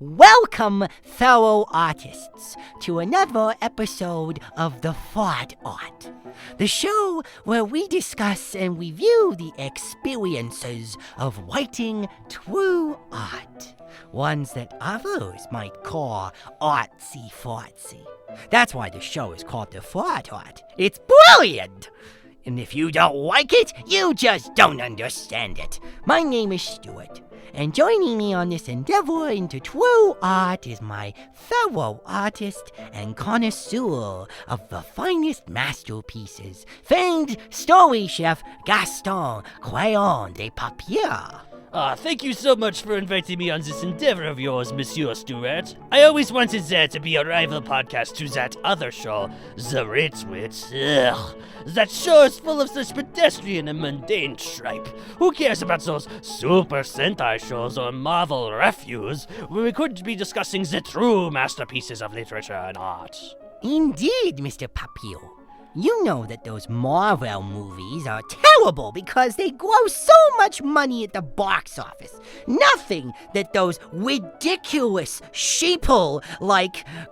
Welcome, fellow artists, to another episode of The Thought Art, the show where we discuss and review the experiences of writing true art, ones that others might call artsy-fartsy. That's why the show is called The Thought Art. It's brilliant! And if you don't like it, you just don't understand it. My name is Stuart. And joining me on this endeavor into true art is my fellow artist and connoisseur of the finest masterpieces, famed story chef Gaston Crayon de Papier. Thank you so much for inviting me on this endeavor of yours, Monsieur Stuart. I always wanted there to be a rival podcast to that other show, the Writ Wit. Ugh. That show is full of such pedestrian and mundane tripe. Who cares about those Super Sentai shows or Marvel refuse when we could be discussing the true masterpieces of literature and art? Indeed, Mr. Papier. You know that those Marvel movies are terrible because they gross so much money at the box office. Nothing that those ridiculous sheeple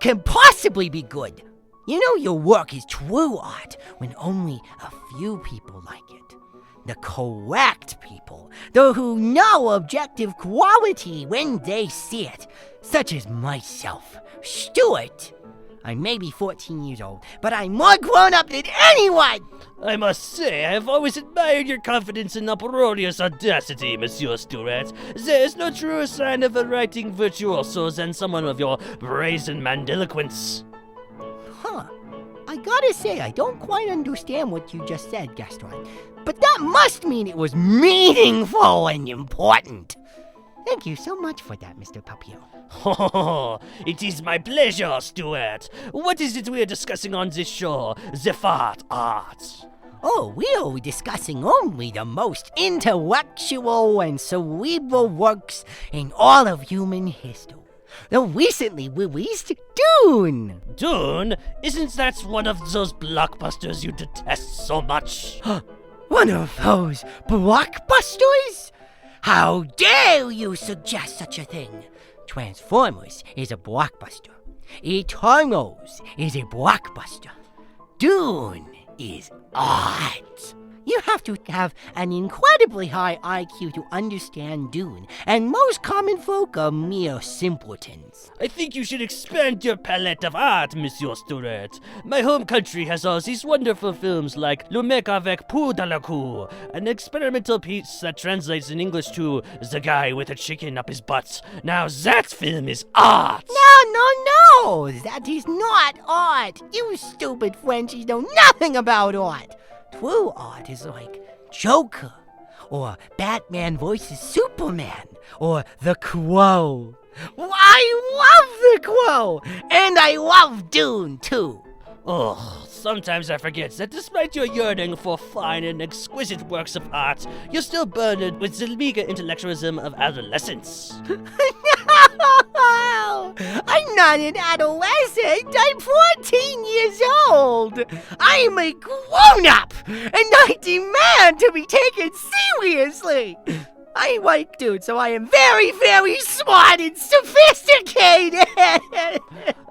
can possibly be good. You know your work is true art when only a few people like it. The correct people, those who know objective quality when they see it, such as myself, Stuart. I may be 14 years old, but I'm more grown up than anyone! I must say, I have always admired your confidence and uproarious audacity, Monsieur Stuart. There is no truer sign of a writing virtuoso than someone of your brazen mandiloquence. Huh. I gotta say, I don't quite understand what you just said, Gaston. But that must mean it was meaningful and important. Thank you so much for that, Mr. Papier. Oh, it is my pleasure, Stuart. What is it we are discussing on this show, The Thought Art? Oh, we're discussing only the most intellectual and cerebral works in all of human history. The recently released Dune. Dune? Isn't that one of those blockbusters you detest so much? One of those blockbusters? How dare you suggest such a thing? Transformers is a blockbuster. Eternals is a blockbuster. Dune is art. You have to have an incredibly high IQ to understand Dune, and most common folk are mere simpletons. I think you should expand your palette of art, Monsieur Stuart. My home country has all these wonderful films like Le Mec avec Pou de la Cour, an experimental piece that translates in English to The Guy with a Chicken Up His Butt. Now that film is art! No! That is not art! You stupid Frenchies know nothing about art! True art is like Joker, or Batman vs. Superman, or The Crow. I love The Crow, and I love Dune, too. Oh, sometimes I forget that despite your yearning for fine and exquisite works of art, you're still burdened with the meager intellectualism of adolescence. No! I'm not an adolescent. I'm 14 years old. I am a grown-up, and I demand to be taken seriously. I like Dune, so I am very, very smart and sophisticated.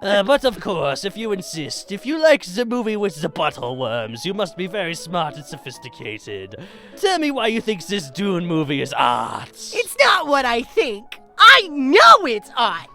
But of course, if you insist, if you like the movie with the butthole worms, you must be very smart and sophisticated. Tell me why you think this Dune movie is art. It's not what I think. I know it's art!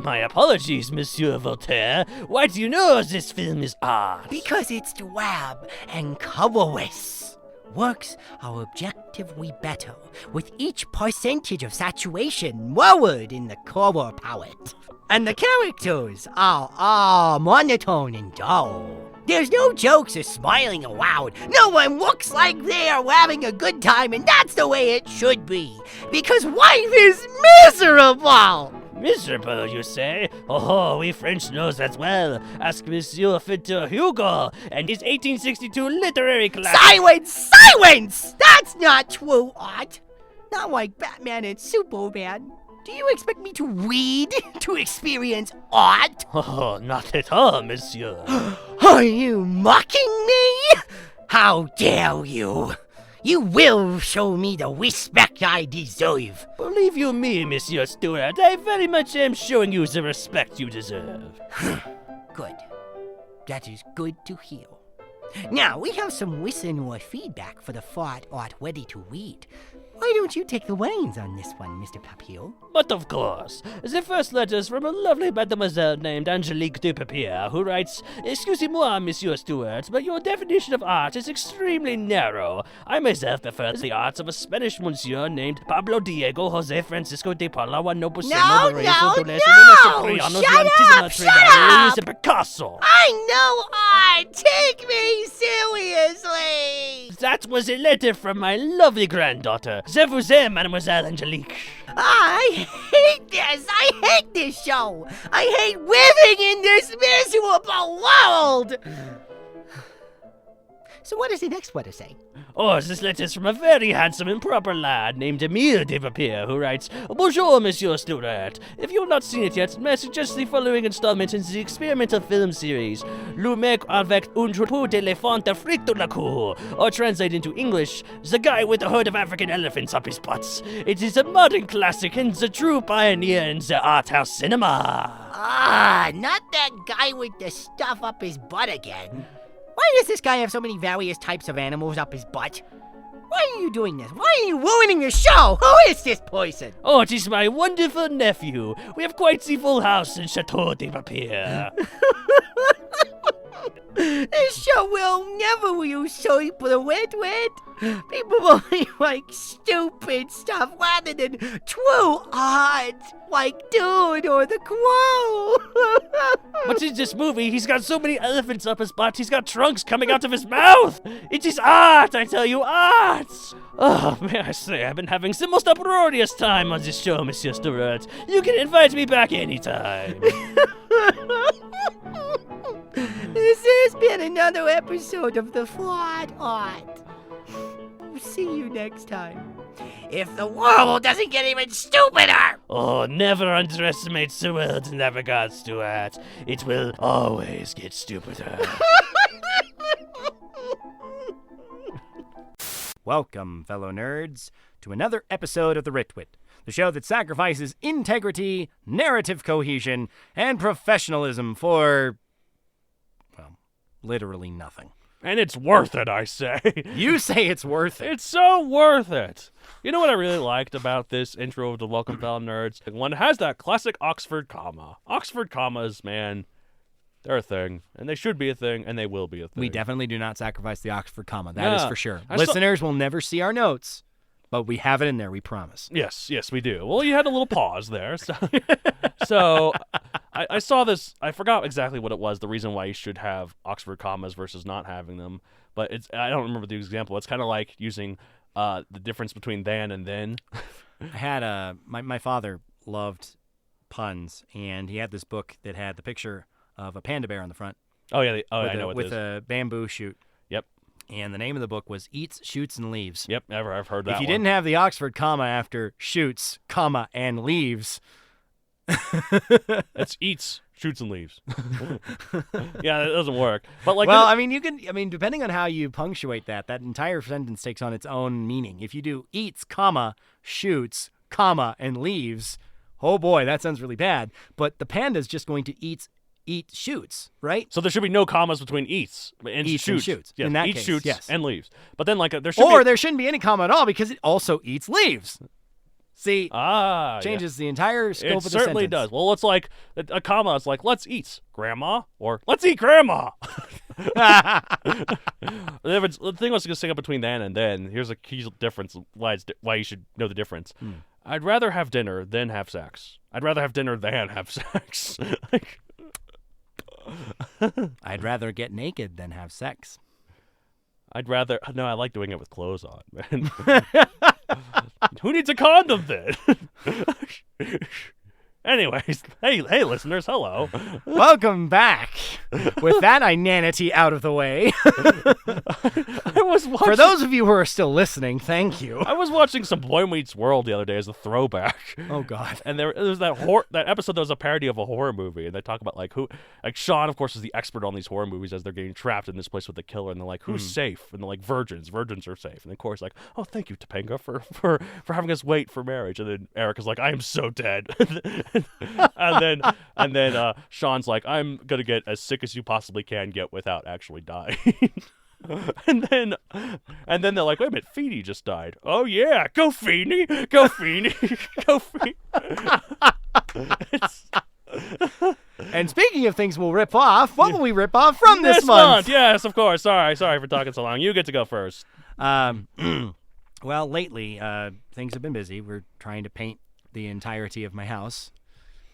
My apologies, Monsieur Voltaire. Why do you know this film is art? Because it's drab and colorless. Works are objectively better, with each percentage of saturation lowered in the color palette. And the characters are all monotone and dull. There's no jokes or smiling aloud. No one looks like they're having a good time, and that's the way it should be. Because life is miserable! Miserable, you say? Oh, we French knows that well. Ask Monsieur Victor Hugo and his 1862 literary class. Silence! That's not true art. Not like Batman and Superman. Do you expect me to read to experience art? Oh, not at all, monsieur. Are you mocking me? How dare you? You will show me the respect I deserve. Believe you me, Monsieur Stewart, I very much am showing you the respect you deserve. Good. That is good to hear. Now, we have some listener feedback for the Fart Art Ready to Read. Why don't you take the reins on this one, Mr. Papier? But of course, the first letter is from a lovely mademoiselle named Angelique de Papier, who writes, Excusez-moi, Monsieur Stewart, but your definition of art is extremely narrow. I myself prefer the arts of a Spanish monsieur named Pablo Diego Jose Francisco de Paula Noble Shut up! Picasso. I know art! Take me seriously! That was a letter from my lovely granddaughter. Je vous aime, Mademoiselle Angelique. I hate this! I hate this show! I hate living in this miserable world! So what does the next letter say? Oh, this letter is from a very handsome and proper lad named Emile de Papier, who writes, Bonjour, Monsieur Stewart. If you have not seen it yet, may I suggest the following installment in the experimental film series, Le mec avec un troupeau d'éléphants frites de la cour, or translated into English, The Guy with a Herd of African Elephants Up His Butts. It is a modern classic and the true pioneer in the art house cinema. Ah, not that guy with the stuff up his butt again. Why does this guy have so many various types of animals up his butt? Why are you doing this? Why are you ruining the show? Who is this person? Oh, it is my wonderful nephew. We have quite the full house in Chateau de Papier. This show will never use soap for the Writ Wit. People only like stupid stuff rather than true art, like Dude or The Crow. But in this movie, he's got so many elephants up his butt, he's got trunks coming out of his mouth. It is art, I tell you, art. Oh, may I say, I've been having the most uproarious time on this show, Monsieur Stewart. You can invite me back anytime. This has been another episode of The Flawed Art. See you next time. If the world doesn't get even stupider! Oh, never underestimate the world in that regard, Stewart. It will always get stupider. Welcome, fellow nerds, to another episode of the Writ Wit, the show that sacrifices integrity, narrative cohesion, and professionalism for, well, literally nothing. And it's worth it, I say. You say it's worth it. It's so worth it. You know what I really liked about this intro of the Welcome Fellow Nerds? One has that classic Oxford comma. Oxford commas, man, they're a thing. And they should be a thing, and they will be a thing. We definitely do not sacrifice the Oxford comma. That is for sure. I Listeners will never see our notes, but we have it in there, we promise. Yes, we do. Well, you had a little pause there. So I saw this. I forgot exactly what it was, the reason why you should have Oxford commas versus not having them. But I don't remember the example. It's kind of like using the difference between than and then. I had my father loved puns, and he had this book that had the picture of a panda bear on the front. Oh, yeah. I know what with it is. a bamboo shoot. Yep. And the name of the book was Eats, Shoots, and Leaves. Yep, I've heard that If you one. didn't have the Oxford comma after shoots, comma, and leaves. It's eats, shoots, and leaves. Yeah, it doesn't work. But like, well, depending on how you punctuate that entire sentence takes on its own meaning. If you do eats, comma, shoots, comma, and leaves, oh boy, that sounds really bad. But the panda's just going to eat shoots, right? So there should be no commas between eats and Eats shoots. and shoots. Yes, In that eats, case, shoots, yes. and leaves. But then there should there shouldn't be any comma at all because it also eats leaves. See, changes the entire scope of the sentence. It certainly does. Well, it's like a comma. It's like, let's eat, Grandma, or let's eat, Grandma. The thing I was going to say up between then and then, here's a key difference why you should know the difference. I'd rather have dinner than have sex. I'd rather have dinner than have sex. I'd rather get naked than have sex. I like doing it with clothes on, man. Who needs a condom then? Anyways, hey, listeners, hello. Welcome back. With that inanity out of the way. I was watching. For those of you who are still listening, thank you. I was watching some Boy Meets World the other day as a throwback. Oh God. And there was that episode that was a parody of a horror movie, and they talk about like Sean, of course, is the expert on these horror movies as they're getting trapped in this place with the killer, and they're like, who's safe? And they're like, virgins are safe. And of course, like, oh, thank you, Topanga, for having us wait for marriage. And then Eric is like, I am so dead. and then Sean's like, I'm gonna get as sick as you possibly can get without actually dying. And then they're like, wait a minute, Feeny just died. Oh yeah, go Feeny, go Feeny, go Feeny. And speaking of things we'll rip off, what will we rip off from this month? Yes, of course. Sorry for talking so long. You get to go first. Well, lately, things have been busy. We're trying to paint the entirety of my house,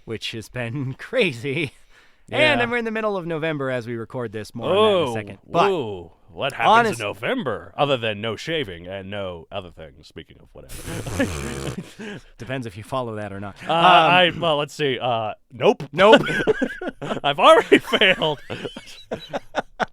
which has been crazy. Yeah. And we're in the middle of November as we record this. More on that in a second. But whoa. What happens in November other than no shaving and no other things? Speaking of whatever. depends if you follow that or not. Well, let's see. Nope. I've already failed.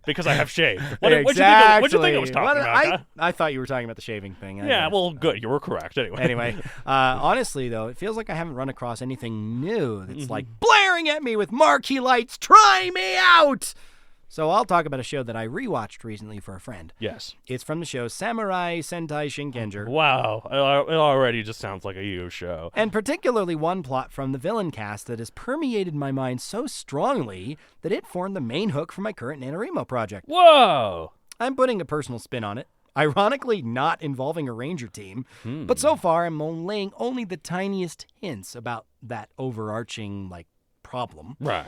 Because I have shaved. What'd you think I was talking about? I thought you were talking about the shaving thing. Yeah, well, good. You were correct. Anyway. Honestly, though, it feels like I haven't run across anything new that's like blaring at me with marquee lights. Try me out! So I'll talk about a show that I rewatched recently for a friend. Yes. It's from the show Samurai Sentai Shinkanger. Wow. It already just sounds like a you show. And particularly one plot from the villain cast that has permeated my mind so strongly that it formed the main hook for my current NaNoWriMo project. Whoa! I'm putting a personal spin on it. Ironically, not involving a ranger team. But so far, I'm laying only the tiniest hints about that overarching, problem. Right.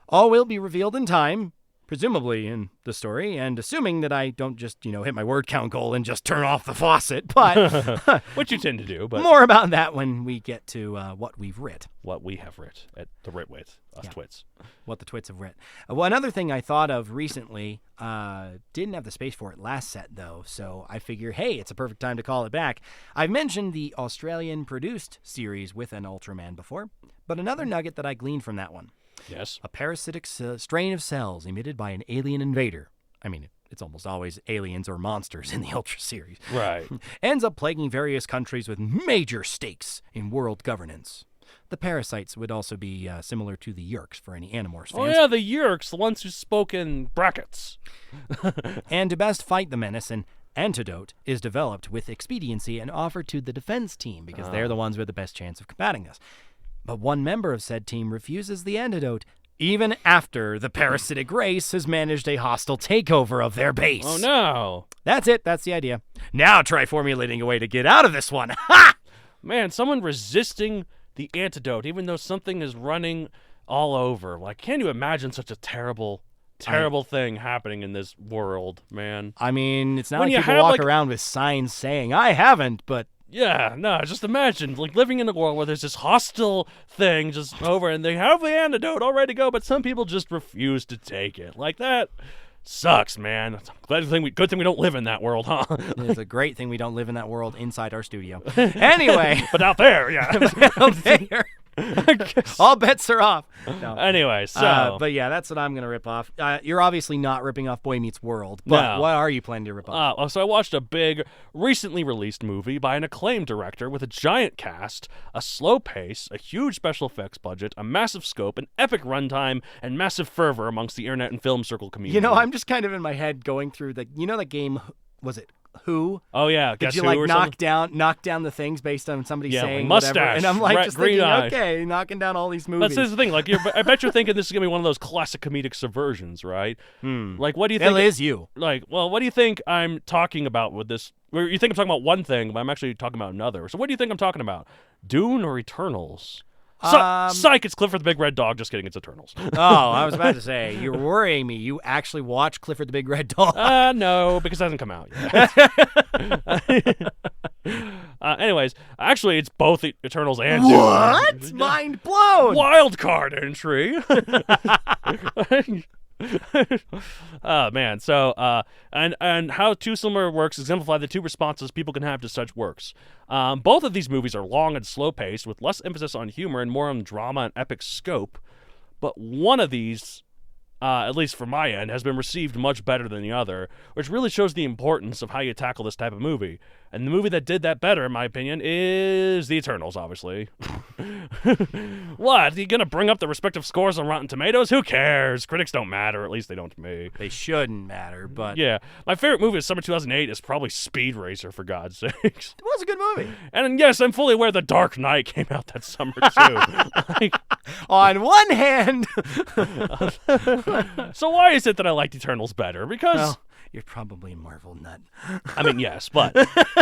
All will be revealed in time, presumably in the story, and assuming that I don't just, hit my word count goal and just turn off the faucet, but... Which you tend to do, but... More about that when we get to what we've writ. What we have writ at the Writ Wit, twits. What the twits have writ. Well, another thing I thought of recently, didn't have the space for it last set, though, so I figure, hey, it's a perfect time to call it back. I've mentioned the Australian-produced series with an Ultraman before, but another nugget that I gleaned from that one. Yes. A parasitic strain of cells emitted by an alien invader. I mean, it's almost always aliens or monsters in the Ultra series. Right. Ends up plaguing various countries with major stakes in world governance. The parasites would also be similar to the Yeerks for any Animorphs fans. Oh yeah, the Yeerks, the ones who spoke in brackets. And to best fight the menace, an antidote is developed with expediency and offered to the defense team because they're the ones with the best chance of combating this. But one member of said team refuses the antidote, even after the parasitic race has managed a hostile takeover of their base. Oh, no. That's it. That's the idea. Now try formulating a way to get out of this one. Ha! Man, someone resisting the antidote, even though something is running all over. Like, can you imagine such a terrible thing happening in this world, man? I mean, it's not When like you people have, walk around with signs saying, I haven't, but... Yeah, no, just imagine, living in a world where there's this hostile thing just over, and they have the antidote all ready to go, but some people just refuse to take it. Like, that sucks, man. Good thing we don't live in that world, huh? It's a great thing we don't live in that world inside our studio. Anyway. But out there, yeah. Out there. All bets are off. No. Anyway, so. But yeah, that's what I'm going to rip off. You're obviously not ripping off Boy Meets World, but No. what are you planning to rip off? So I watched a big, recently released movie by an acclaimed director with a giant cast, a slow pace, a huge special effects budget, a massive scope, an epic runtime, and massive fervor amongst the internet and film circle community. I'm just kind of in my head going through the game, was it Who? Oh yeah, Did Guess you Who or knock something? down the things based on somebody Yeah, saying mustache, whatever? And I'm like just green thinking, eye. okay, knocking down all these movies. That's the thing. I bet you're thinking this is gonna be one of those classic comedic subversions, right? Like, what do you think? It is you. What do you think I'm talking about with this? You think I'm talking about one thing, but I'm actually talking about another. So what do you think I'm talking about? Dune or Eternals? Psych, it's Clifford the Big Red Dog. Just kidding, it's Eternals. Oh, I was about to say, you're worrying me. You actually watched Clifford the Big Red Dog? No, because it hasn't come out yet. Anyways, actually, it's both Eternals and What? Dune. Mind blown! Wild card entry. Oh man, so and how Two Similar Works exemplify the two responses people can have to such works. Both of these movies are long and slow paced, with less emphasis on humor and more on drama and epic scope. But one of these at least from my end, has been received much better than the other, which really shows the importance of how you tackle this type of movie. And the movie that did that better, in my opinion, is The Eternals, obviously. What? Are you going to bring up the respective scores on Rotten Tomatoes? Who cares? Critics don't matter, at least they don't to me. They shouldn't matter, but... Yeah. My favorite movie of summer 2008 is probably Speed Racer, for God's sakes. It was a good movie. And yes, I'm fully aware The Dark Knight came out that summer, too. On one hand... So why is it that I liked Eternals better? Because... Well, you're probably a Marvel nut. I mean, yes, but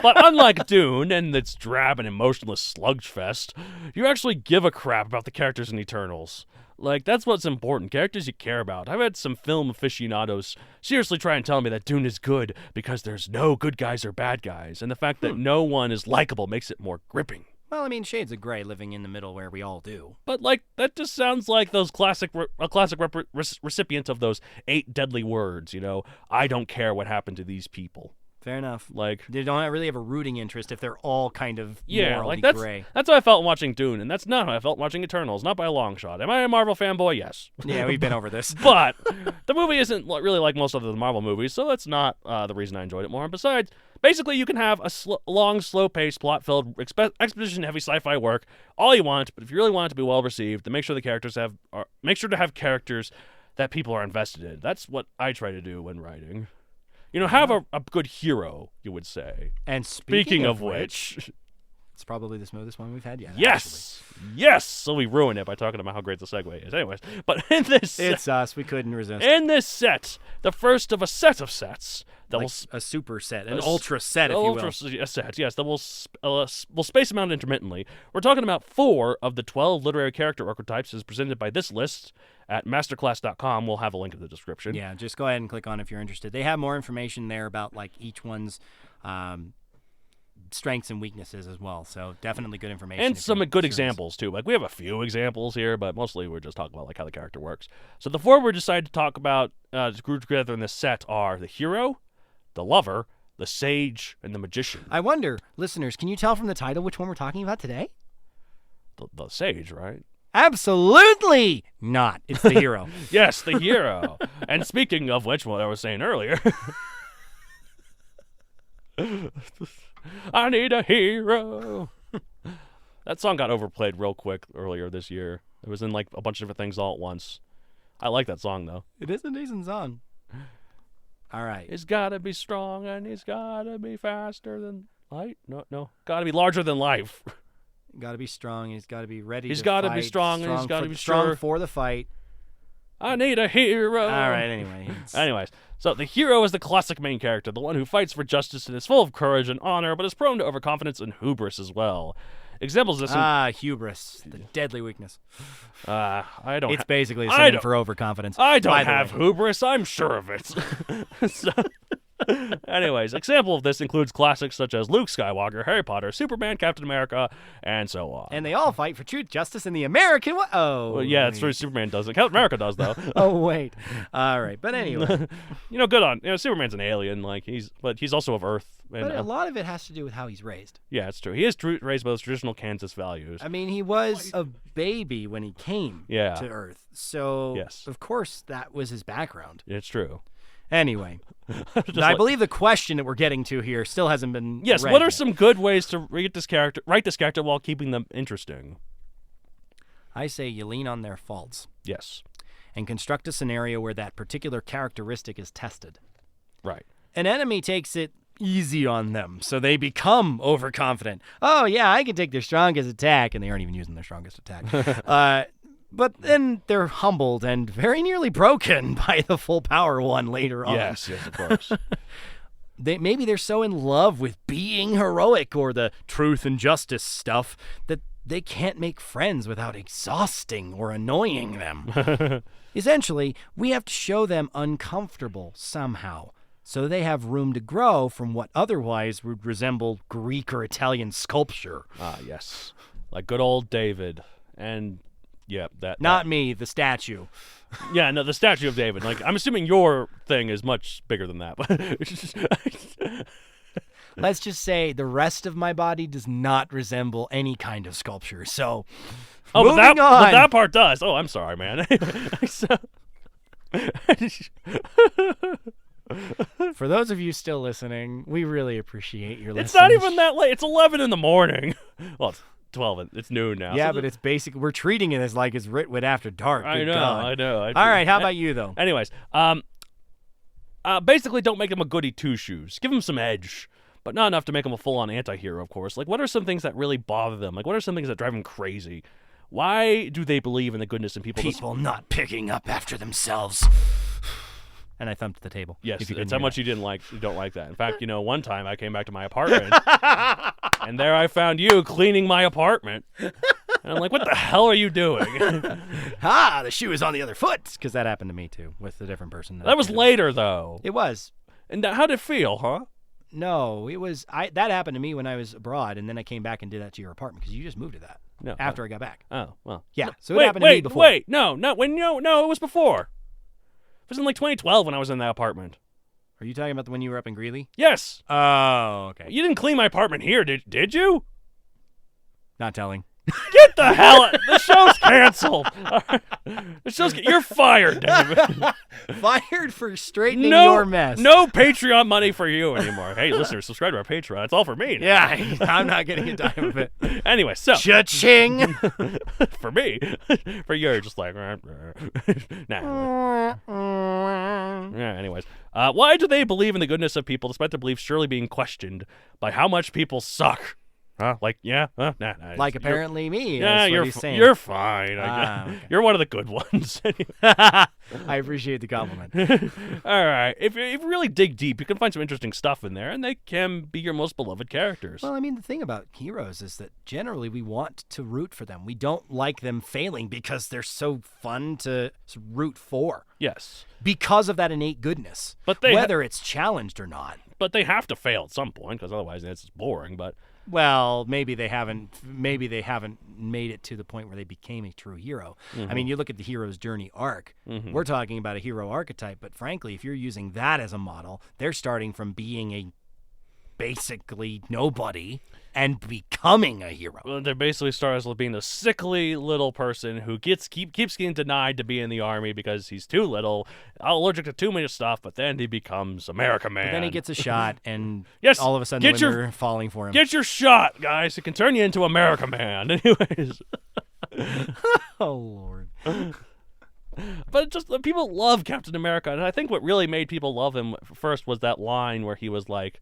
unlike Dune and its drab and emotionless sludge fest, you actually give a crap about the characters in Eternals. Like, that's what's important, characters you care about. I've had some film aficionados seriously try and tell me that Dune is good because there's no good guys or bad guys, and the fact that no one is likable makes it more gripping. Well, I mean, shades of gray living in the middle where we all do. But, like, that just sounds like those recipient of those 8 deadly words, you know? I don't care what happened to these people. Fair enough. Like, they don't really have a rooting interest if they're all kind of morally gray. That's how I felt watching Dune, and that's not how I felt watching Eternals, not by a long shot. Am I a Marvel fanboy? Yes. Yeah, we've been over this. But the movie isn't really like most other Marvel movies, so that's not the reason I enjoyed it more. Besides, basically, you can have a long, slow-paced, plot-filled, exposition-heavy sci-fi work all you want, but if you really want it to be well-received, then make sure to have characters that people are invested in. That's what I try to do when writing. You know, have a good hero, you would say. And speaking of which... It's probably the smoothest one we've had yet. Yes! Actually. Yes! So we ruined it by talking about how great the segue is. Anyways, but in this... It's us. We couldn't resist. In this set, the first of a set of sets... That like a super set, an ultra set, if you will. Ultra set, yes. That will space them out intermittently. We're talking about 4 of the 12 literary character archetypes as presented by this list at masterclass.com. We'll have a link in the description. Yeah, just go ahead and click on it if you're interested. They have more information there about like each one's strengths and weaknesses as well. So definitely good information. And some good examples too. Like we have a few examples here, but mostly we're just talking about like how the character works. So the 4 we decided to talk about grouped together in this set are the hero, the lover, the sage, and the magician. I wonder, listeners, can you tell from the title which one we're talking about today? The sage, right? Absolutely not. It's the hero. Yes, the hero. And speaking of which, what I was saying earlier, I need a hero. That song got overplayed real quick earlier this year. It was in like a bunch of different things all at once. I like that song, though. It is a decent song. All right. He's got to be strong and he's got to be faster than light. No. Got to be larger than life. Got to be strong. He's got to be ready He's to got fight. to be strong and he's got to be strong sure. for the fight. I need a hero. All right, anyway. Anyways, so the hero is the classic main character, the one who fights for justice and is full of courage and honor, but is prone to overconfidence and hubris as well. Examples of this... hubris, the deadly weakness. I don't... It's basically a synonym for overconfidence. I don't have hubris, I'm sure of it. So... Anyways, example of this includes classics such as Luke Skywalker, Harry Potter, Superman, Captain America, and so on. And they all fight for truth, justice, and the American way. Oh, well, yeah, it's true. Superman does it. Captain America does, though. Oh, wait. All right, but anyway, good on. Superman's an alien, but he's also of Earth. And, but a lot of it has to do with how he's raised. Yeah, it's true. He is raised by those traditional Kansas values. I mean, he was a baby when he came to Earth, so of course that was his background. It's true. Anyway, I believe the question that we're getting to here still hasn't been read what are yet. some good ways to write this character while keeping them interesting? I say you lean on their faults. Yes. And construct a scenario where that particular characteristic is tested. Right. An enemy takes it easy on them, so they become overconfident. Oh, yeah, I can take their strongest attack, and they aren't even using their strongest attack. But then they're humbled and very nearly broken by the full power one later on. Yes, of course. Maybe they're so in love with being heroic or the truth and justice stuff that they can't make friends without exhausting or annoying them. Essentially, we have to show them uncomfortable somehow, so they have room to grow from what otherwise would resemble Greek or Italian sculpture. Ah, yes. Like good old David and... Yeah, Not me, the statue. Yeah, no, the statue of David. Like, I'm assuming your thing is much bigger than that. Let's just say the rest of my body does not resemble any kind of sculpture. So, moving on. But that part does. Oh, I'm sorry, man. For those of you still listening, we really appreciate your listening. It's not even that late. It's 11 in the morning. Well, it's 12. It's noon now. Yeah, so but it's basic. We're treating it as like it's Writ Wit after dark. I Good know. God. I know. All right. How about you though? Anyways, basically, don't make him a goody-two-shoes. Give him some edge, but not enough to make him a full-on anti-hero, of course. Like, what are some things that really bother them? Like, what are some things that drive them crazy? Why do they believe in the goodness in people? People not picking up after themselves. And I thumped the table. Yes, it's how much you don't like that. In fact, one time I came back to my apartment, and there I found you cleaning my apartment. And I'm like, what the hell are you doing? The shoe is on the other foot. Because that happened to me, too, with a different person. That was later, though. It was. And how did it feel, huh? No, it was. That happened to me when I was abroad, and then I came back and did that to your apartment, because you just moved to that after I got back. Oh, well. Yeah, so it happened to me before. No, it was before. It was in like 2012 when I was in that apartment. Are you talking about the one you were up in Greeley? Yes. Oh, okay. You didn't clean my apartment here, did you? Not telling. Get the hell out. The show's canceled. You're fired, David. Fired for straightening your mess. No Patreon money for you anymore. Hey, listeners, subscribe to our Patreon. It's all for me. Yeah, I'm not getting a dime of it. Anyway, so. Cha-ching. For me. For you, just like, nah. Yeah, anyways. Why do they believe in the goodness of people despite their beliefs surely being questioned by how much people suck? Huh? Like, yeah? Nah. Like apparently me. Yeah, you're fine. Okay. You're one of the good ones. I appreciate the compliment. All right. If you really dig deep, you can find some interesting stuff in there, and they can be your most beloved characters. Well, I mean, the thing about heroes is that generally we want to root for them. We don't like them failing because they're so fun to root for. Yes. Because of that innate goodness. But whether it's challenged or not. But they have to fail at some point, because otherwise it's boring, but... Well, maybe they haven't made it to the point where they became a true hero. Mm-hmm. I mean, you look at the hero's journey arc. Mm-hmm. We're talking about a hero archetype, but frankly, if you're using that as a model, they're starting from being a basically nobody and becoming a hero. Well, they basically start as being a sickly little person who keeps getting denied to be in the army because he's too little, allergic to too much stuff, but then he becomes America Man. But then he gets a shot, and yes, all of a sudden women are falling for him. Get your shot, guys. It can turn you into America Man. Anyways. Oh, Lord. But just people love Captain America, and I think what really made people love him first was that line where he was like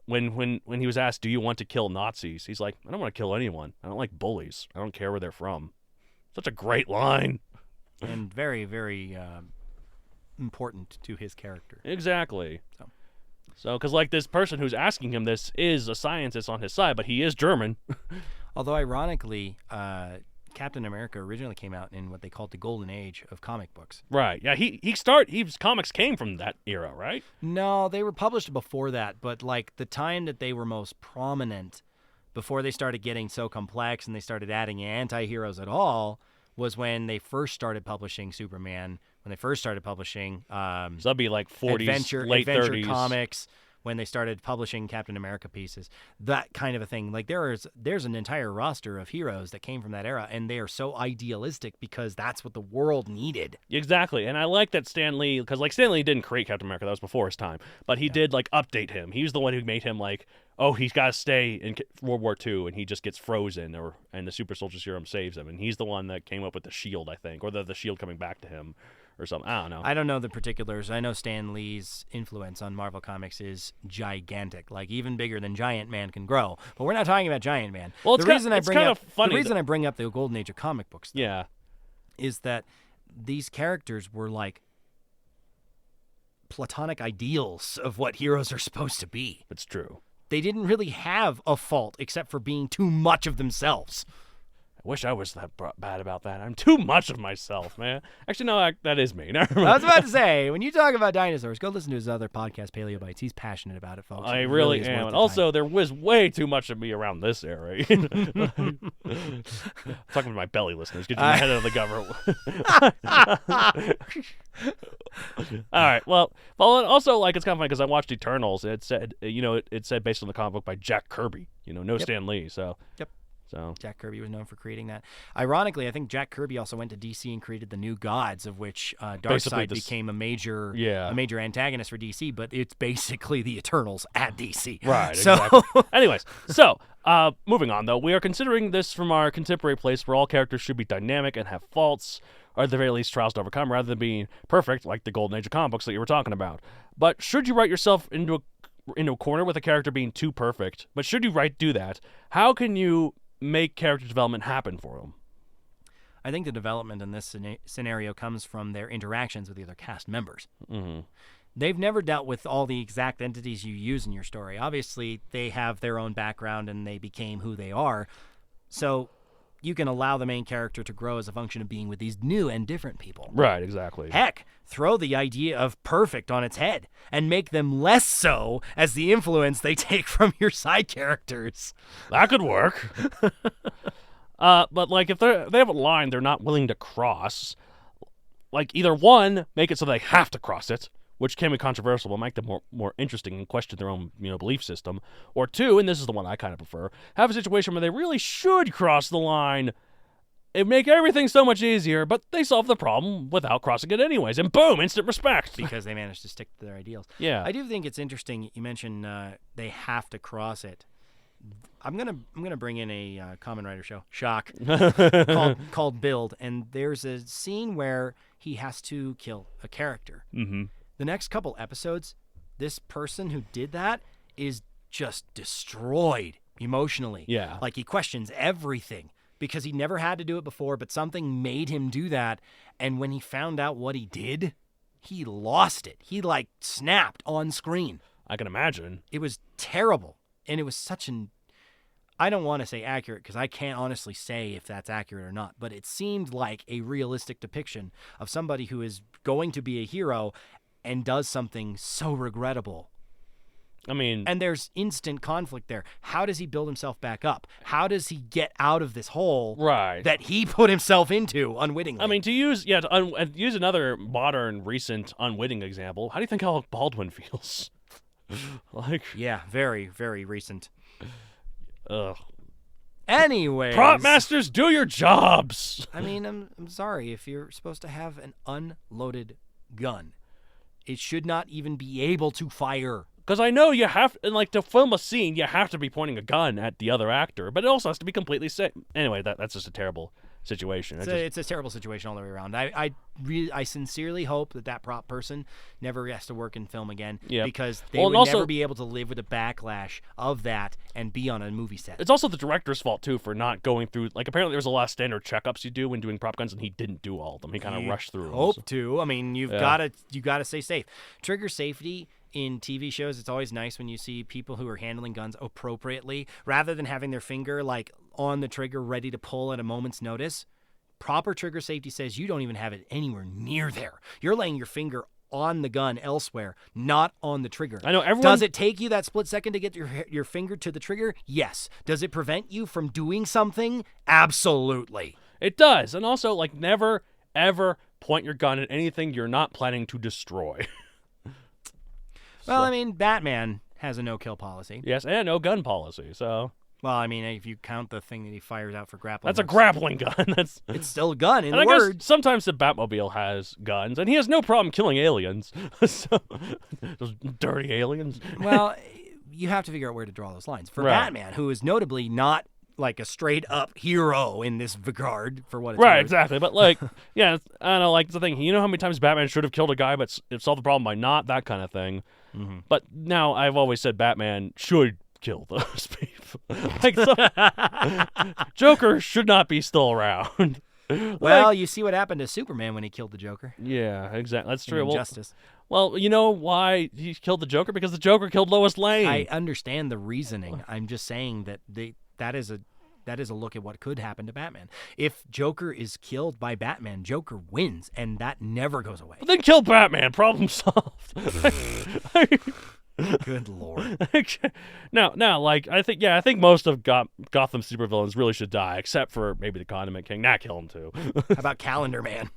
when he was asked, do you want to kill Nazis? He's like, I don't want to kill anyone. I don't like bullies. I don't care where they're from. Such a great line. And very, very important to his character. Exactly. So, because like this person who's asking him this is a scientist on his side, but he is German. Although ironically, Captain America originally came out in what they called the golden age of comic books. Right. Yeah, his comics came from that era, right? No, they were published before that, but like the time that they were most prominent before they started getting so complex and they started adding anti-heroes at all was when they first started publishing Superman, when they first started publishing so that'd be like 40s, late adventure 30s comics, when they started publishing Captain America pieces, that kind of a thing. Like there's an entire roster of heroes that came from that era, and they are so idealistic because that's what the world needed. Exactly, and I like that Stan Lee, because like Stan Lee didn't create Captain America, that was before his time, but he did like update him. He was the one who made him like, oh, he's got to stay in World War II, and he just gets frozen, and the super soldier serum saves him, and he's the one that came up with the shield, I think, or the shield coming back to him. Or something. I don't know. I don't know the particulars. I know Stan Lee's influence on Marvel Comics is gigantic, like even bigger than Giant Man can grow. But we're not talking about Giant Man. Well, the reason I bring up the golden age of comic books, though, is that these characters were like platonic ideals of what heroes are supposed to be. It's true. They didn't really have a fault except for being too much of themselves. I wish I was that bad about that. I'm too much of myself, man. Actually, no, that is me. I was about to say, when you talk about dinosaurs, go listen to his other podcast, Paleobites. He's passionate about it, folks. I really am. And also, there was way too much of me around this era. Talking to my belly listeners. Get your head out of the government. All right. Well, also, like, it's kind of funny because I watched Eternals. And it said, it said based on the comic book by Jack Kirby. No Stan Lee. So. Yep. So Jack Kirby was known for creating that. Ironically, I think Jack Kirby also went to DC and created the New Gods, of which Darkseid became a major antagonist for DC, but it's basically the Eternals at DC. Right, so, exactly. Anyways, so moving on, though, we are considering this from our contemporary place where all characters should be dynamic and have faults, or at the very least trials to overcome, rather than being perfect like the Golden Age of comic books that you were talking about. But should you write yourself into a corner with a character being too perfect? But should you do that? How can you make character development happen for them? I think the development in this scenario comes from their interactions with the other cast members. Mm-hmm. They've never dealt with all the exact entities you use in your story. Obviously, they have their own background and they became who they are. So you can allow the main character to grow as a function of being with these new and different people. Right, exactly. Heck, throw the idea of perfect on its head and make them less so as the influence they take from your side characters. That could work. But like if they have a line they're not willing to cross, like either one, make it so they have to cross it, which can be controversial, but make them more interesting and question their own belief system. Or two, and this is the one I kind of prefer, have a situation where they really should cross the line. It'd make everything so much easier, but they solve the problem without crossing it anyways, and boom, instant respect. Because they managed to stick to their ideals. Yeah. I do think it's interesting you mentioned they have to cross it. I'm gonna bring in a Common Writer show, shock, called Build, and there's a scene where he has to kill a character. Mm-hmm. The next couple episodes, this person who did that is just destroyed emotionally. Yeah. Like he questions everything because he never had to do it before, but something made him do that. And when he found out what he did, he lost it. He like snapped on screen. I can imagine. It was terrible. And it was such an, I don't want to say accurate because I can't honestly say if that's accurate or not, but it seemed like a realistic depiction of somebody who is going to be a hero and does something so regrettable. I mean... And there's instant conflict there. How does he build himself back up? How does he get out of this hole that he put himself into unwittingly? I mean, to use another modern, recent, unwitting example, how do you think Alec Baldwin feels? Yeah, very, very recent. Ugh. Anyways. Prop masters, do your jobs! I mean, I'm sorry. If you're supposed to have an unloaded gun, it should not even be able to fire. Because I know you have, and like to film a scene, you have to be pointing a gun at the other actor, but it also has to be completely safe. Anyway, that's just a terrible situation. It's a terrible situation all the way around. I sincerely hope that prop person never has to work in film again, because they would never be able to live with the backlash of that and be on a movie set. It's also the director's fault too for not going through. Like apparently there's a lot of standard checkups you do when doing prop guns, and he didn't do all of them. He kind of rushed through. Hope to. I mean, you gotta stay safe. Trigger safety. In TV shows, it's always nice when you see people who are handling guns appropriately, rather than having their finger like on the trigger ready to pull at a moment's notice. Proper trigger safety says you don't even have it anywhere near there. You're laying your finger on the gun elsewhere, not on the trigger. I know everyone. Does it take you that split second to get your finger to the trigger? Yes. Does it prevent you from doing something? Absolutely. It does. And also, like, never, ever point your gun at anything you're not planning to destroy. Well, I mean, Batman has a no-kill policy. Yes, and no gun policy, so... Well, I mean, if you count the thing that he fires out for grappling... That's a grappling gun. It's still a gun in the and word. Guess sometimes the Batmobile has guns, and he has no problem killing aliens. So, those dirty aliens. Well, you have to figure out where to draw those lines. For Batman, who is notably not like a straight-up hero in this regard, for what it's right, worth. Exactly. But, like, yeah, I don't know, like, the thing, you know how many times Batman should have killed a guy but solved the problem by not? That kind of thing. Mm-hmm. But now I've always said Batman should kill those people. Like, so, Joker should not be still around. Well, you see what happened to Superman when he killed the Joker. Yeah, exactly. That's true. Injustice. Well, you know why he killed the Joker? Because the Joker killed Lois Lane. I understand the reasoning. I'm just saying that that is a look at what could happen to Batman. If Joker is killed by Batman, Joker wins, and that never goes away. Then kill Batman. Problem solved. Good Lord. Now, like, I think most of Gotham supervillains really should die, except for maybe the Condiment King. Nah, kill him too. How about Calendar Man?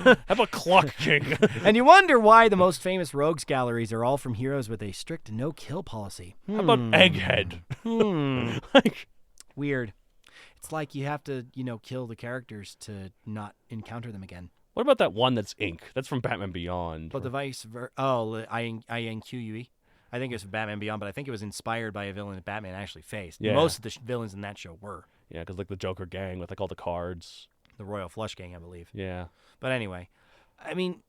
How about Clock King? And you wonder why the most famous rogues galleries are all from heroes with a strict no-kill policy. How about Egghead? Weird. It's like you have to, kill the characters to not encounter them again. What about that one that's ink? That's from Batman Beyond. But the vice versa. Oh, INQUE. I think it was Batman Beyond, but I think it was inspired by a villain that Batman actually faced. Yeah. Most of the villains in that show were. Yeah, because like the Joker gang with like all the cards. The Royal Flush Gang, I believe. Yeah. But anyway, I mean,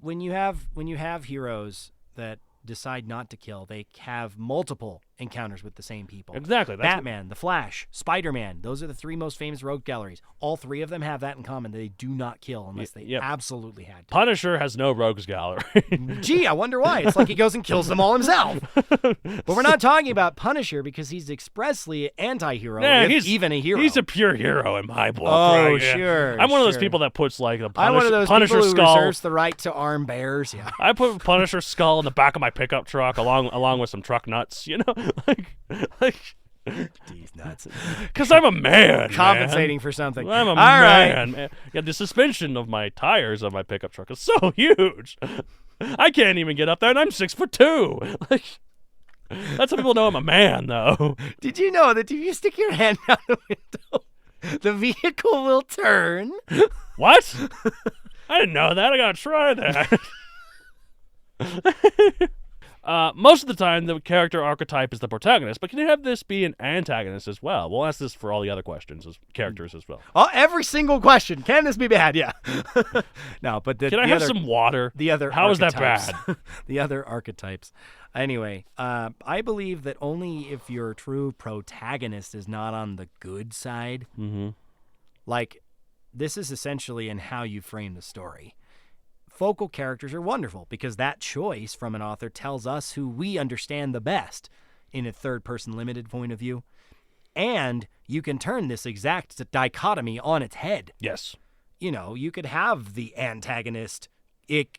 when you have heroes that decide not to kill, they have multiple encounters with the same people. Exactly. Batman, The Flash, Spider-Man, those are the three most famous rogue galleries. All three of them have that in common. They do not kill unless they absolutely had to. Punisher has no rogues gallery. Gee, I wonder why. It's like he goes and kills them all himself. But we're not talking about Punisher because he's expressly an anti-hero, he's even a hero. He's a pure hero in my book. Oh, right? sure. I'm one of those sure. people that puts like the I'm one of those Punisher people who skull. reserves the right to arm bears. Yeah. I put Punisher skull in the back of my pickup truck along with some truck nuts. like These nuts. Because I'm a man. Compensating man. for something. I'm a All man, right. man. Yeah, the suspension of my tires of my pickup truck is so huge. I can't even get up there, and I'm 6'2". Like, that's how people know I'm a man, though. Did you know that if you stick your hand out the window, the vehicle will turn? What? I didn't know that. I gotta try that. Most of the time, the character archetype is the protagonist, but can you have this be an antagonist as well? We'll ask this for all the other characters as well. Oh, every single question. Can this be bad? Yeah. No, but Can I have some water? The other How is that archetypes. bad? The other archetypes. Anyway, I believe that only if your true protagonist is not on the good side, like this is essentially in how you frame the story. Focal characters are wonderful because that choice from an author tells us who we understand the best in a third-person limited point of view. And you can turn this exact dichotomy on its head. Yes. You could have the antagonist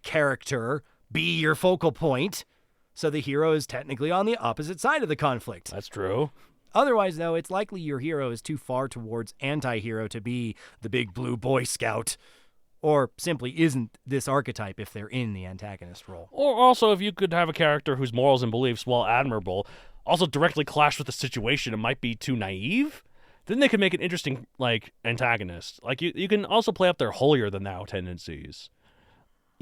character be your focal point, so the hero is technically on the opposite side of the conflict. That's true. Otherwise, though, it's likely your hero is too far towards anti-hero to be the big blue Boy Scout, or simply isn't this archetype if they're in the antagonist role. Or also, if you could have a character whose morals and beliefs, while admirable, also directly clash with the situation and might be too naive, then they could make an interesting, antagonist. Like, you can also play up their holier-than-thou tendencies.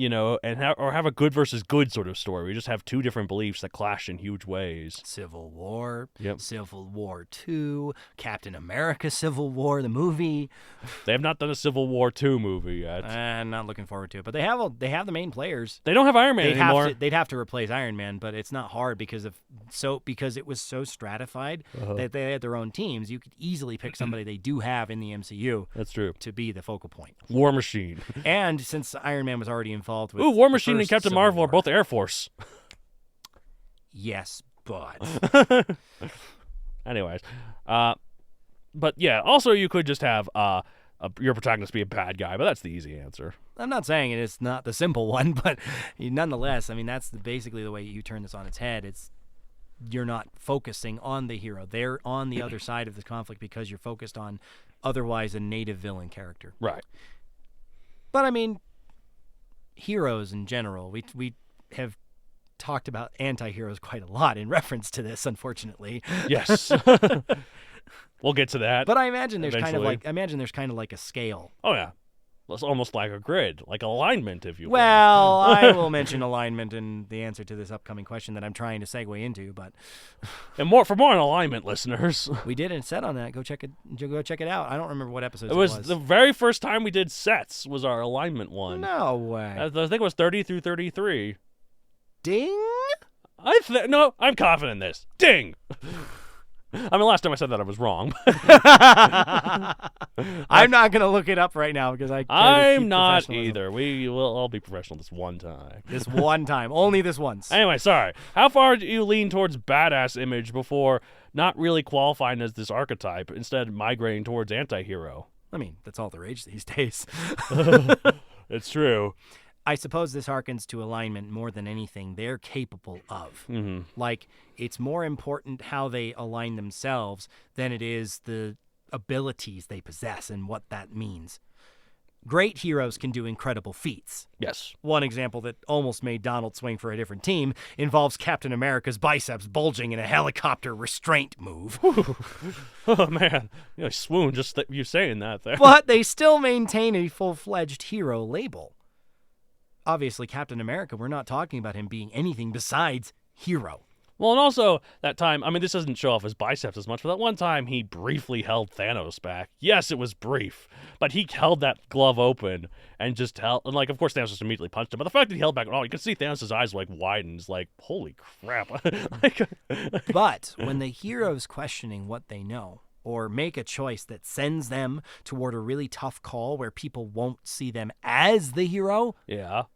And have a good versus good sort of story. We just have two different beliefs that clash in huge ways. Civil War, Yep. Civil War II, Captain America Civil War, the movie. They have not done a Civil War II movie yet. I'm not looking forward to it, but they have the main players. They don't have Iron Man anymore. They'd have to replace Iron Man, but it's not hard because it was so stratified that they had their own teams. You could easily pick somebody they do have in the MCU. That's true. To be the focal point. War Machine. And since Iron Man was already involved with War Machine the and first Captain Civil Marvel War. are both Air Force. Yes, but Anyways, but yeah. Also, you could just have your protagonist be a bad guy, but that's the easy answer. I'm not saying it's not the simple one, but nonetheless, I mean that's basically the way you turn this on its head. You're not focusing on the hero; they're on the other side of the conflict because you're focused on otherwise a native villain character. Right. But I mean, heroes in general, we have talked about anti-heroes quite a lot in reference to this, unfortunately. Yes. We'll get to that. But I imagine there's eventually. kind of like a scale. Oh yeah. It's almost like a grid, like alignment, if you will. Well, I will mention alignment in the answer to this upcoming question that I'm trying to segue into, but And for more on alignment, listeners. we did a set on that. Go check it out. I don't remember what episode It was the very first time we did sets was our alignment one. No way. I think it was 30 through 33. Ding. No, I'm confident in this. Ding. I mean, last time I said that I was wrong. I'm not gonna look it up right now because I'm not either. We will all be professional this one time. This one time, only this once. Anyway, sorry. How far do you lean towards badass image before not really qualifying as this archetype, instead migrating towards anti-hero? I mean, that's all the rage these days. It's true. I suppose this harkens to alignment more than anything they're capable of. Mm-hmm. Like, it's more important how they align themselves than it is the abilities they possess and what that means. Great heroes can do incredible feats. Yes. One example that almost made Donald swing for a different team involves Captain America's biceps bulging in a helicopter restraint move. Oh, man. I swoon just you saying that there. But they still maintain a full-fledged hero label. Obviously, Captain America, we're not talking about him being anything besides hero. Well, and also, that time, I mean, this doesn't show off his biceps as much, but that one time he briefly held Thanos back. Yes, it was brief, but he held that glove open and just held, and like, of course, Thanos just immediately punched him, but the fact that he held back, you can see Thanos' eyes, like, widen, like, holy crap. But when the hero's questioning what they know, or make a choice that sends them toward a really tough call where people won't see them as the hero, Yeah,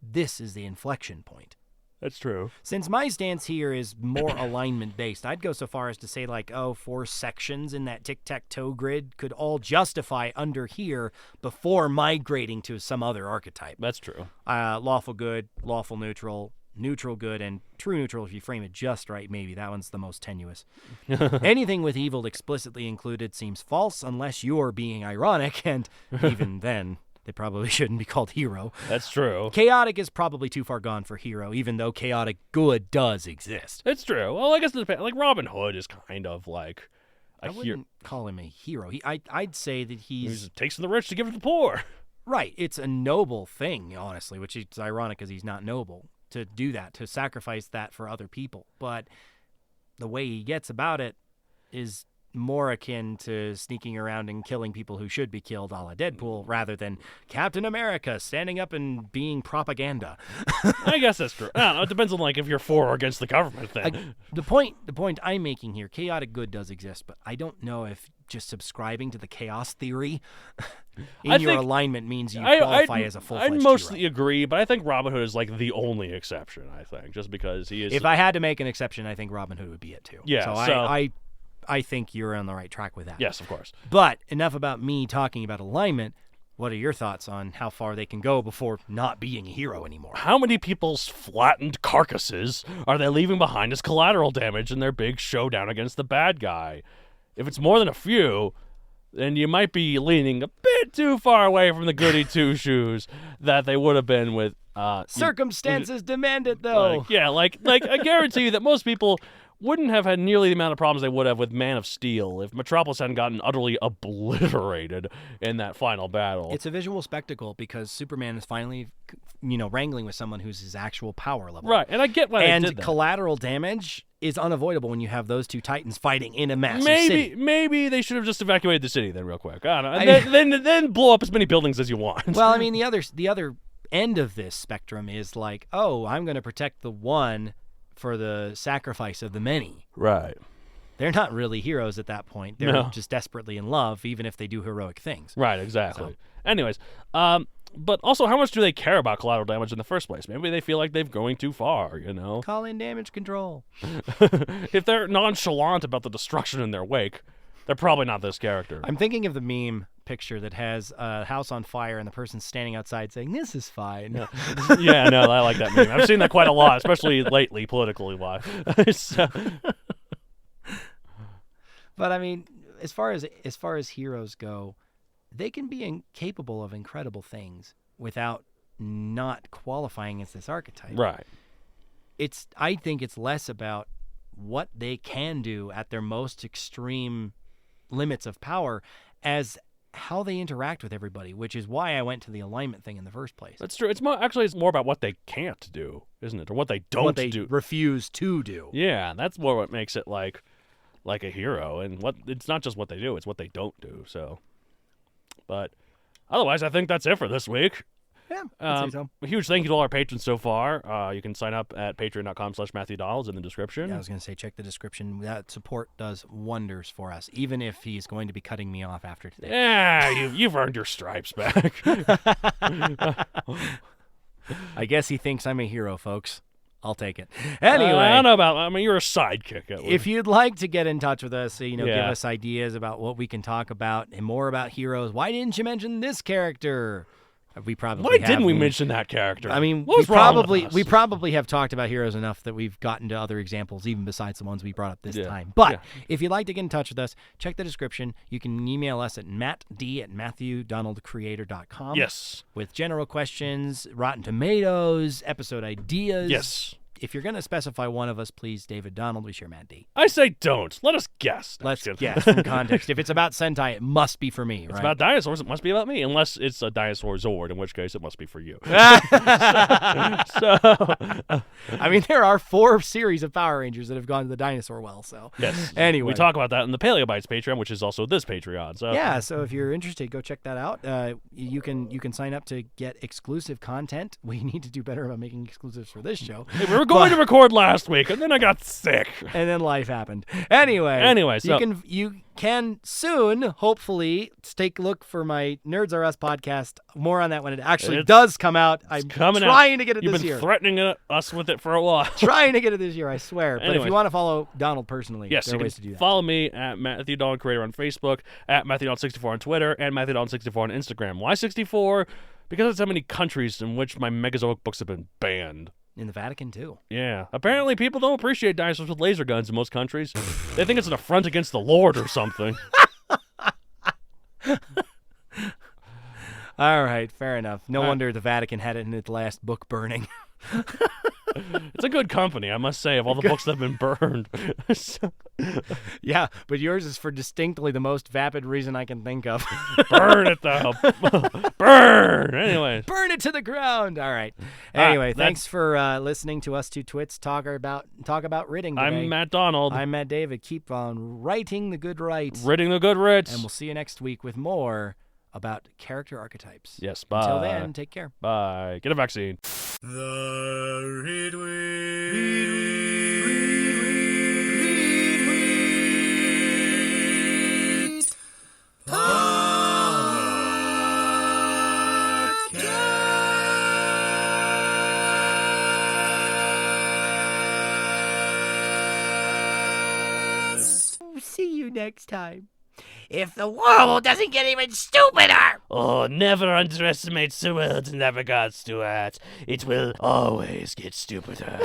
this is the inflection point. that's true. Since my stance here is more alignment-based, I'd go so far as to say, 4 sections in that tic-tac-toe grid could all justify under here before migrating to some other archetype. That's true. Lawful good, lawful neutral, neutral good, and true neutral if you frame it just right, maybe. That one's the most tenuous. Anything with evil explicitly included seems false unless you're being ironic, and even then, they probably shouldn't be called hero. That's true. Chaotic is probably too far gone for hero, even though chaotic good does exist. It's true. Well, I guess it depends. Like, Robin Hood is kind of like a I wouldn't call him a hero. I'd say that He he's... takes from the rich to give to the poor. Right. It's a noble thing, honestly, which is ironic because he's not noble to do that, to sacrifice that for other people. But the way he gets about it is more akin to sneaking around and killing people who should be killed a la Deadpool rather than Captain America standing up and being propaganda. I guess that's true. I don't know. It depends on if you're for or against the government thing. The point I'm making here, chaotic good does exist, but I don't know if just subscribing to the chaos theory in your alignment means you qualify as a full-fledged I mostly hero. agree, but I think Robin Hood is the only exception, I think, just because he is... If I had to make an exception, I think Robin Hood would be it too. Yeah, so I think you're on the right track with that. Yes, of course. But enough about me talking about alignment. What are your thoughts on how far they can go before not being a hero anymore? How many people's flattened carcasses are they leaving behind as collateral damage in their big showdown against the bad guy? If it's more than a few, then you might be leaning a bit too far away from the goody-two-shoes that they would have been with... Circumstances demand it, though. I guarantee you that most people wouldn't have had nearly the amount of problems they would have with Man of Steel if Metropolis hadn't gotten utterly obliterated in that final battle. It's a visual spectacle because Superman is finally, wrangling with someone who's his actual power level. Right, and I get why they did that. And collateral damage is unavoidable when you have those two titans fighting in a massive city. Maybe they should have just evacuated the city then real quick. I don't know. Then blow up as many buildings as you want. Well, I mean, the other end of this spectrum is I'm going to protect the one for the sacrifice of the many. Right. They're not really heroes at that point. They're just desperately in love, even if they do heroic things. Right, exactly. Anyways, but also, how much do they care about collateral damage in the first place? Maybe they feel like they're going too far, Call in damage control. If they're nonchalant about the destruction in their wake, they're probably not this character. I'm thinking of the meme picture that has a house on fire and the person standing outside saying, "This is fine." Yeah, no, I like that meme. I've seen that quite a lot, especially lately, politically wise. But I mean, as far as heroes go, they can be capable of incredible things without not qualifying as this archetype. Right. I think it's less about what they can do at their most extreme limits of power as how they interact with everybody, which is why I went to the alignment thing in the first place. That's true. It's more about what they can't do, isn't it? Or what they don't what they do. refuse to do. Yeah, that's more what makes it like a hero. And it's not just what they do, it's what they don't do. So, but otherwise, I think that's it for this week. Yeah, I'd say so. A huge thank you to all our patrons so far. You can sign up at patreon.com/MatthewDonalds in the description. Yeah, I was going to say, check the description. That support does wonders for us, even if he's going to be cutting me off after today. Yeah, you've earned your stripes back. I guess he thinks I'm a hero, folks. I'll take it. Anyway. I don't know you're a sidekick. If you'd like to get in touch with us, give Yeah. us ideas about what we can talk about and more about heroes. Why didn't you mention this character? We probably Why didn't have. we mention that character? I mean, what was wrong with us? we probably have talked about heroes enough that we've gotten to other examples, even besides the ones we brought up this time. But if you'd like to get in touch with us, check the description. You can email us at mattd@matthewdonaldcreator.com. Yes. With general questions, Rotten Tomatoes, episode ideas. Yes. If you're going to specify one of us, please, David Donald. We share Matt D. I say don't. Let us guess. No, Let's just kidding. guess from context. If it's about Sentai, it must be for me, It's right? about dinosaurs. It must be about me, unless it's a dinosaur Zord, in which case it must be for you. I mean, there are 4 series of Power Rangers that have gone to the dinosaur well, so. Yes. Anyway. We talk about that in the Paleobites Patreon, which is also this Patreon. So Yeah, so if you're interested, go check that out. You can sign up to get exclusive content. We need to do better about making exclusives for this show. Hey, we were going to record last week, and then I got sick. And then life happened. Anyway, so you can soon, hopefully, take a look for my Nerds R Us podcast. More on that when it actually does come out. I'm trying to get it You've this been year. threatening us with it for a while. Trying to get it this year, I swear. But if Anyways. you want to follow Donald personally, Yes, there you are can ways to do that. follow me at Matthew Don Creator on Facebook, at Matthew Don 64 on Twitter, and Matthew Don 64 on Instagram. Why 64? Because that's how many countries in which my Megazoic books have been banned. In the Vatican, too. Yeah. Apparently, people don't appreciate dinosaurs with laser guns in most countries. They think it's an affront against the Lord or something. All right, fair enough. No wonder the Vatican had it in its last book burning. It's a good company, I must say, of all the books that have been burned. Yeah, but yours is for distinctly the most vapid reason I can think of. Burn it, though. Burn! Anyway. Burn it to the ground. All right. Anyway, that's- thanks for listening to us two twits talk about writing today. I'm Matt Donald. I'm Matt David. Keep on writing the good writes. Ridding the good writs. And we'll see you next week with more about character archetypes. Yes, bye. Until then, take care. Bye. Get a vaccine. The Writ Wit See you next time. If the world doesn't get even stupider! Oh, never underestimate the world in that regards to art. It will always get stupider.